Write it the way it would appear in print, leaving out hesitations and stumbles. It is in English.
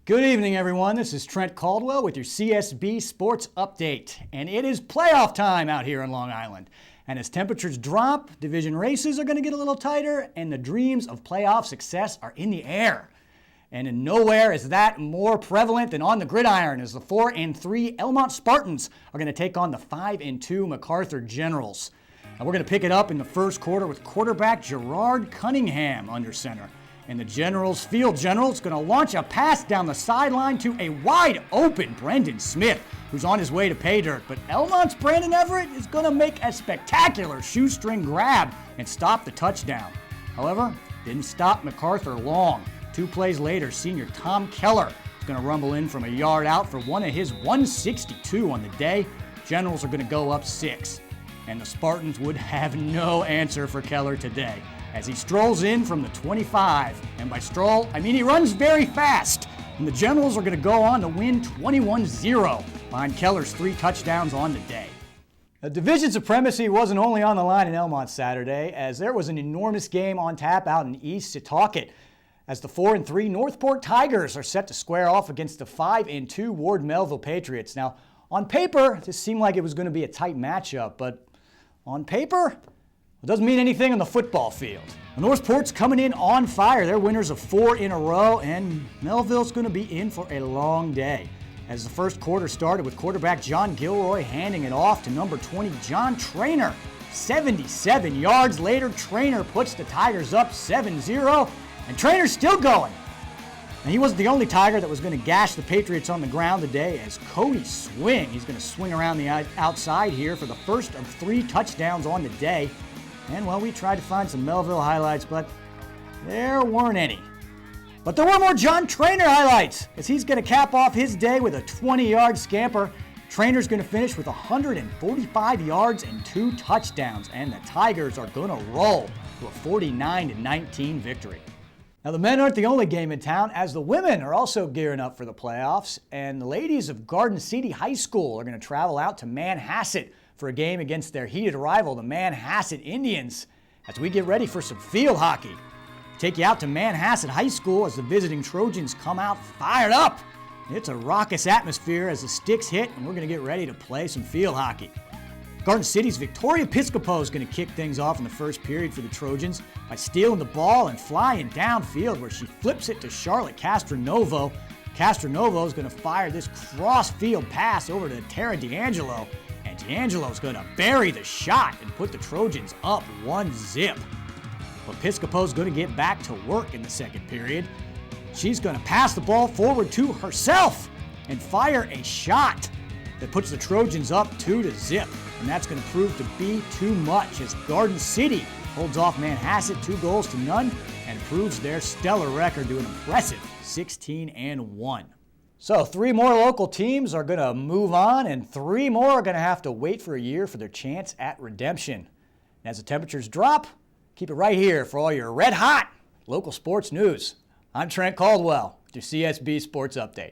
Good evening, everyone. This is Trent Caldwell with your CSB Sports Update. And it is playoff time out here on Long Island. And as temperatures drop, division races are going to get a little tighter, and the dreams of playoff success are in the air. And in nowhere is that more prevalent than on the gridiron, as the 4-3 Elmont Spartans are going to take on the 5-2 MacArthur Generals. Now we're going to pick it up in the first quarter with quarterback Gerard Cunningham under center. And the Field General is going to launch a pass down the sideline to a wide open Brendan Smith, who's on his way to pay dirt. But Elmont's Brandon Everett is going to make a spectacular shoestring grab and stop the touchdown. However, didn't stop MacArthur long. 2 plays later, senior Tom Keller is going to rumble in from a yard out for one of his 162 on the day. Generals are going to go up 6. And the Spartans would have no answer for Keller today, as he strolls in from the 25. And by stroll, I mean he runs very fast. And the Generals are going to go on to win 21-0 behind Keller's 3 touchdowns on the day. Now, division supremacy wasn't only on the line in Elmont Saturday, as there was an enormous game on tap out in East Setauket, as the 4-3 Northport Tigers are set to square off against the 5-2 Ward Melville Patriots. Now, on paper, this seemed like it was going to be a tight matchup, but on paper, it doesn't mean anything on the football field. Northport's coming in on fire. They're winners of 4 in a row, and Melville's going to be in for a long day. As the first quarter started with quarterback John Gilroy handing it off to number 20, John Trainer. 77 yards later, Trainer puts the Tigers up 7-0, and Trainer's still going. And he wasn't the only Tiger that was going to gash the Patriots on the ground today, as Cody Swing, he's going to swing around the outside here for the first of 3 touchdowns on the day. And, well, we tried to find some Melville highlights, but there weren't any. But there were more John Trainer highlights, as he's going to cap off his day with a 20-yard scamper. Trainer's going to finish with 145 yards and 2 touchdowns, and the Tigers are going to roll to a 49-19 victory. Now, the men aren't the only game in town, as the women are also gearing up for the playoffs, and the ladies of Garden City High School are going to travel out to Manhasset for a game against their heated rival, the Manhasset Indians, as we get ready for some field hockey. Take you out to Manhasset High School as the visiting Trojans come out fired up. It's a raucous atmosphere as the sticks hit, and we're going to get ready to play some field hockey. Garden City's Victoria Piscopo is going to kick things off in the first period for the Trojans by stealing the ball and flying downfield, where she flips it to Charlotte Castronovo. Castronovo is going to fire this cross-field pass over to Tara D'Angelo, and D'Angelo's going to bury the shot and put the Trojans up 1-0. But Piscopo's going to get back to work in the second period. She's going to pass the ball forward to herself and fire a shot that puts the Trojans up 2-0. And that's going to prove to be too much, as Garden City holds off Manhasset 2-0 and improves their stellar record to an impressive 16-1. So 3 more local teams are going to move on, and 3 more are going to have to wait for a year for their chance at redemption. And as the temperatures drop, keep it right here for all your red-hot local sports news. I'm Trent Caldwell with your CSB Sports Update.